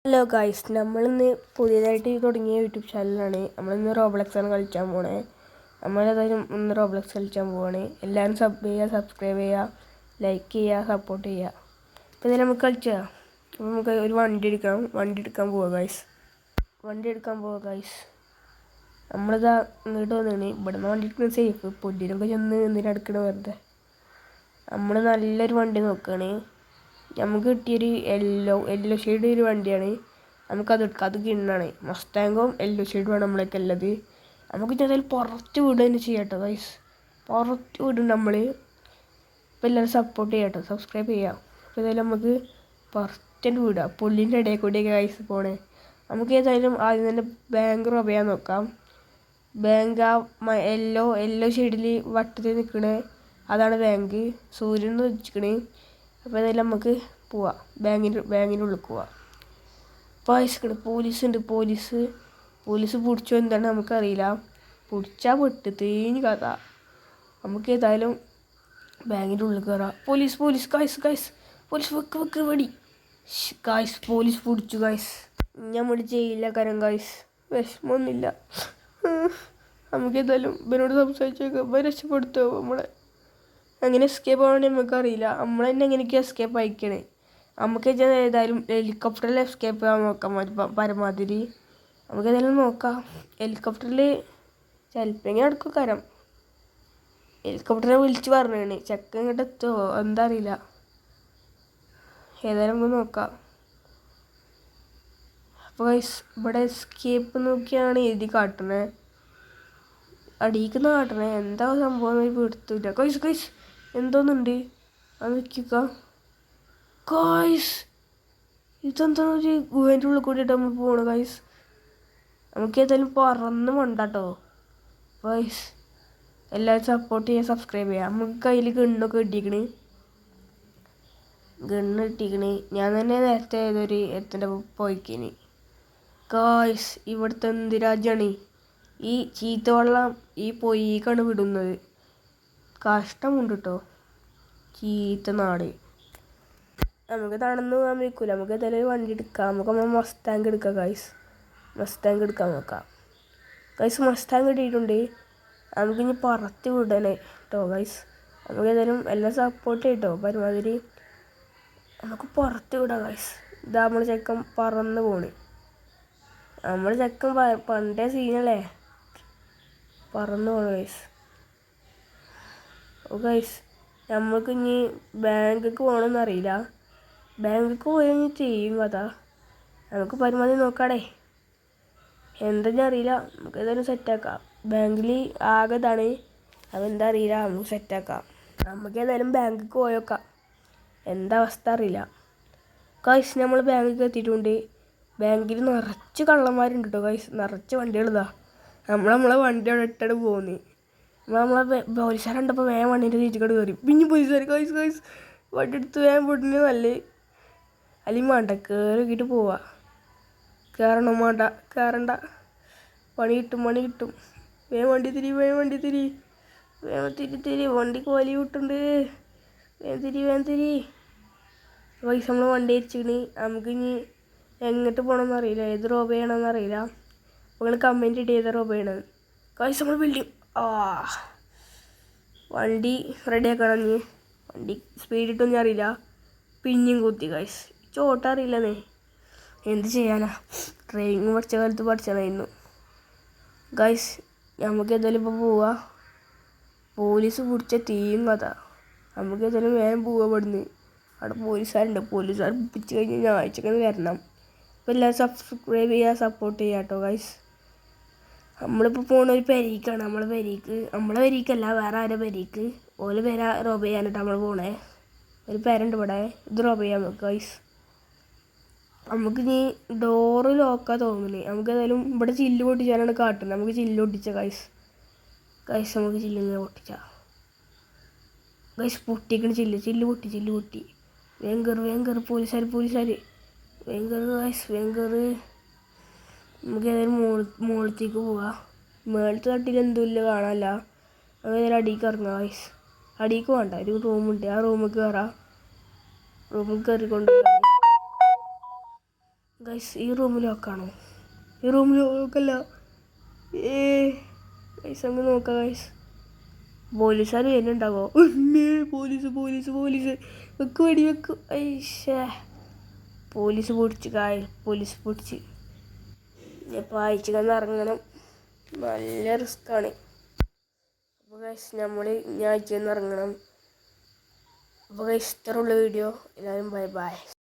Hello guys, നമ്മളിന്ന് പുതിയതായിട്ട് തുടങ്ങിയ യൂട്യൂബ് ചാനലാണ്. നമ്മളിന്ന് റോബ്ലക്സാണ് കളിക്കാൻ പോണേ. നമ്മളേതായാലും ഇന്ന് റോബ്ലക്സ് കളിക്കാൻ പോവാണ്. എല്ലാവരും സബ് ചെയ്യുക, സബ്സ്ക്രൈബ് ചെയ്യുക, ലൈക്ക് ചെയ്യുക, സപ്പോർട്ട് ചെയ്യുക. അപ്പോൾ ഇതിൽ നമുക്ക് കളിച്ചാൽ അപ്പോൾ നമുക്ക് ഒരു വണ്ടി എടുക്കാൻ പോവുക ഗൈസ്. നമ്മളിതാ ഇങ്ങോട്ട് വന്നിട്ട് ഇവിടെ നിന്ന് വണ്ടി എടുക്കുന്നത് സേഫ്. പൊന്നിനൊക്കെ ചെന്ന് എന്തിനെടുക്കണ വെറുതെ. നമ്മൾ നല്ലൊരു വണ്ടി നോക്കുകയാണ്. നമുക്ക് കിട്ടിയൊരു യെല്ലോ ഷെയ്ഡ് ഒരു വണ്ടിയാണ്. നമുക്കത് എടുക്കാം. അത് ഗിണ്ണാണ്. മസ്താങ്കും യെല്ലോ ഷെയ്ഡുമാണ് നമ്മളൊക്കെ ഉള്ളത്. നമുക്ക് എന്തായാലും പുറത്ത് വിടുക തന്നെ ചെയ്യാം കേട്ടോ ഗൈസ്. പുറത്ത് വിടും നമ്മൾ. ഇപ്പോൾ എല്ലാവരും സപ്പോർട്ട് ചെയ്യാം കേട്ടോ, സബ്സ്ക്രൈബ് ചെയ്യാം. അപ്പോൾ ഏതായാലും നമുക്ക് പുറത്തേക്ക് വിടാം. പുല്ലിൻ്റെ ഇടയിൽ കൂടിയൊക്കെ ഗൈസ് പോണേ. നമുക്ക് ഏതായാലും ആദ്യം തന്നെ ബാങ്ക് റോബ് ചെയ്യാൻ നോക്കാം. ബാങ്ക് ആ യെല്ലോ ഷെയ്ഡിൽ വട്ടത്തിൽ നിൽക്കണേ, അതാണ് ബാങ്ക്. സൂര്യൻ വെച്ചിക്കണേ. അപ്പോൾ ഏതായാലും നമുക്ക് പോവാം. ബാങ്കിൻ്റെ ഉള്ളിൽ പോവാം. പോലീസുണ്ട്. പോലീസ് പിടിച്ചോ എന്താണ് നമുക്കറിയില്ല. പിടിച്ചാൽ പെട്ട് തേഞ്ഞ് കഥ. നമുക്ക് ഏതായാലും ബാങ്കിൻ്റെ ഉള്ളിൽ കയറാം. പോലീസ് ഗൈസ് പോലീസ് വെക്ക് വെടി ഗൈസ്. പോലീസ് പിടിച്ചു ഗൈസ്. നമ്മൾ ജയിലിലാക്കാരം ഗൈസ്. വിഷമമൊന്നുമില്ല. നമുക്ക് ഏതായാലും ഇവനോട് സംസാരിച്ചേക്കാം. ഇവ രക്ഷപ്പെടുത്തുമോ നമ്മളെ? അങ്ങനെ എസ്കേപ്പ് ആവണമെങ്കിൽ നമുക്കറിയില്ല. നമ്മൾ തന്നെ എങ്ങനെയൊക്കെ എസ്കേപ്പ് അയക്കണേ. നമുക്ക് ഏതായാലും ഹെലികോപ്റ്ററിൽ എസ്കേപ്പ് ആവാൻ നോക്കാം പരമാതിരി. നമുക്ക് ഏതായാലും നോക്കാം. ഹെലികോപ്റ്ററിൽ ചിലപ്പോൾ ഇങ്ങനെ അടുക്കും കരം. ഹെലികോപ്റ്ററിനെ വിളിച്ച് പറഞ്ഞാണ്. ചെക്കൻ ഇങ്ങോട്ട് എത്തുമോ എന്താ അറിയില്ല. ഏതായാലും നമുക്ക് നോക്കാം. അപ്പോൾ ഇവിടെ എസ്കേപ്പ് നോക്കിയാണ് എഴുതി കാട്ടണേ. അടിയിക്കുന്ന കാട്ടണേ. എന്താ സംഭവം എടുത്തില്ല ഗൈസ്. എന്തോന്നുണ്ട് അത് നോക്കിക്ക ഗൈസ്. ഇതെന്താ ഒരു ഗുഹേൻ്റെ ഉള്ളിൽ കൂടിയിട്ട് നമ്മൾ പോകണം ഗൈസ്. നമുക്ക് ഏതായാലും പറന്ന് മണ്ടാട്ടോ ഗൈസ്. എല്ലാവരും സപ്പോർട്ട് ചെയ്യുക, സബ്സ്ക്രൈബ് ചെയ്യുക. നമുക്ക് കയ്യിൽ ഗണ്ണൊക്കെ കിട്ടിക്കണ്. ഞാൻ തന്നെ നേരത്തെ ഏതൊരു എത്തിൻ്റെ പോയിക്കിന് ഗൈസ്. ഇവിടുത്തെ എന്ത് രാജ്യമാണ് ഈ ചീത്ത വെള്ളം ഈ പൊയ്ക്കാണ് വിടുന്നത്. കഷ്ടമുണ്ട് കേട്ടോ, ചീത്ത നാട്. നമുക്ക് നടന്ന് പോകാൻ വയ്ക്കൂല. നമുക്ക് ഏതായാലും വണ്ടി എടുക്കാം. നമ്മൾ മസ്താങ്ക് എടുക്കാം ഗൈസ്. മസ്താങ്ക് എടുക്കാൻ നോക്കാം ഗൈസ്. മസ്താങ്ക് കിട്ടിയിട്ടുണ്ട്. നമുക്കിനി പറത്തി വിടണേ കേട്ടോ ഗൈസ്. നമുക്ക് ഏതായാലും എല്ലാം സപ്പോർട്ട് ചെയ്യട്ടോ പരമാതിരി. നമുക്ക് പുറത്ത് വിടാം ഗൈസ്. ഇതാ നമ്മൾ ചെക്കൻ പറന്ന് പോണ്. നമ്മൾ ചെക്കൻ പണ്ടേ സീനല്ലേ, പറന്ന് പോണ് ഗൈസ്. ഓ ഗൈസ്, നമ്മൾക്ക് ഇനി ബാങ്കിലേക്ക് പോകണമെന്നറിയില്ല. ബാങ്കിലേക്ക് പോയി കഴിഞ്ഞ് ചെയ്യും കഥ. നമുക്ക് പരമാവധി നോക്കാടേ. എന്തെന്ന് അറിയില്ല. നമുക്ക് ഏതായാലും സെറ്റാക്കാം. ബാങ്കിൽ ആകെ ഇതാണ്. അതെന്താ അറിയില്ല. നമുക്ക് സെറ്റാക്കാം. നമുക്ക് ഏതായാലും ബാങ്കിലേക്ക് പോയേക്കാം. എന്താ അവസ്ഥ അറിയില്ല ഗൈസ്. നമ്മൾ ബാങ്കിലേക്ക് എത്തിയിട്ടുണ്ട്. ബാങ്കിൽ നിറച്ച് കള്ളന്മാരുണ്ട് കേട്ടോ ഗൈസ്. നിറച്ച് വണ്ടികളിതാ. നമ്മളെ വണ്ടി അവിടെ ഇട്ടിട്ട് പോകുന്നു. നമ്മളെ പോലീസുകാർ കണ്ടപ്പോൾ വേഗം വണ്ടീൻ്റെ സീറ്റിക്കോട് കയറി. പിന്നെ പോലീസുകാർ ഗൈസ് വണ്ടി എടുത്ത് വേഗം പോയിട്ടുണ്ട്. നല്ല അല്ലെങ്കിൽ വേണ്ട കയറിക്കിട്ട് പോവാ. കയറണ്ട. പണി കിട്ടും. വേഗം വണ്ടി തിരി. വണ്ടിക്ക് വലിയ വിട്ടുണ്ട്. വേഗം തിരി പൈസ. നമ്മൾ വണ്ടി അരിച്ചിക്കണ്. നമുക്ക് ഇനി എങ്ങോട്ട് പോകണമെന്ന് അറിയില്ല. ഏത് റോബ് ചെയ്യണമെന്ന് അറിയില്ല. നിങ്ങൾ കമൻറ്റ് ഇട്ട് ഏത് റോബ് ചെയ്യണമെന്ന് ഗൈസ്. നമ്മൾ ബിൽഡിങ് വണ്ടി റെഡിയാക്കണം. നീ വണ്ടി സ്പീഡിട്ടൊന്നും അറിയില്ല. പിന്നെയും കുത്തി ഗൈസ്. ചോട്ടറിയില്ലെന്നേ. എന്ത് ചെയ്യാനാ, ഡ്രൈവിങ് പഠിച്ച കാലത്ത് പഠിച്ചതായിരുന്നു ഗൈസ്. നമുക്ക് ഏതായാലും ഇപ്പോൾ പോവാ. പോലീസ് പിടിച്ച തീയും കഥ. നമുക്ക് ഏതായാലും വേഗം പോവാ ഇവിടുന്ന്. അവിടെ പോലീസുകാരുണ്ട്. പോലീസുകാർ പിടിച്ച് കഴിഞ്ഞ് ഞായറാഴ്ചക്ക് വരണം. അപ്പോൾ എല്ലാവരും സബ്സ്ക്രൈബ് ചെയ്യുക, സപ്പോർട്ട് ചെയ്യുക കേട്ടോ ഗൈസ്. നമ്മളിപ്പോൾ പോണ ഒരു പെരീക്കാണ്. നമ്മളെ പെരീക്കല്ല, വേറെ ആരുടെ പെരീക്ക്. ഓല് പേര റോബ് ചെയ്യാനായിട്ട് നമ്മൾ പോണേ. ഒരു പേരുണ്ട് ഇവിടെ. ഇത് റോബ് ചെയ്യാം നമുക്ക് ഗൈസ്. നമുക്കിനി ഡോറ് ലോക്കാ തോന്നുന്നത്. നമുക്ക് ഏതായാലും ഇവിടെ ചില്ല് പൊട്ടിച്ചാലാണ് കാട്ടുന്നത്. നമുക്ക് ചില്ല് പൊട്ടിച്ച ഗൈസ്. നമുക്ക് ചില്ലിങ്ങനെ പൊട്ടിച്ചാൽ ഗൈസ്. പൊട്ടിക്കണ ചില്ല് പൊട്ടി. വേഗം കയറി. പോലീസുകാർ വേഗം കയറി ഗൈസ്. നമുക്ക് ഏതായാലും മുകളിലേക്ക് പോവാം. മേളത്തെ തട്ടിൽ എന്തുമില്ല കാണാനല്ല. നമുക്ക് ഏതായാലും അടിയിലേക്ക് ഇറങ്ങാം ഗൈസ്. അടിയിലേക്ക് വേണ്ട, ഒരു റൂമുണ്ട്. ആ റൂമിൽ കയറാം. റൂമിൽ കയറിക്കൊണ്ട് ഗൈസ് ഈ റൂമിൽ ലോക്കാണോ? ഈ റൂമിൽ ലോക്കല്ല. ഗൈസ് അങ്ങ് നോക്കാം ഗൈസ്. പോലീസുകാർ വരുന്നുണ്ടാവോ? പോലീസ് പോലീസ് പോലീസ് വെക്ക് വെടി വെക്ക്. ഐഷേ പോലീസ് പൊടിച്ച് പോലീസ് പൊടിച്ച്. ഇപ്പോൾ അയച്ചു കന്ന് ഇറങ്ങണം. നല്ല റിസ്ക്കാണ്. അപ്പോൾ ഗൈസ് ഞാൻ അയച്ചു കന്ന് ഇറങ്ങണം. അപ്പോൾ ഗൈസ് ഇത്രയുള്ള വീഡിയോ. എല്ലാവരും ബൈ ബൈ.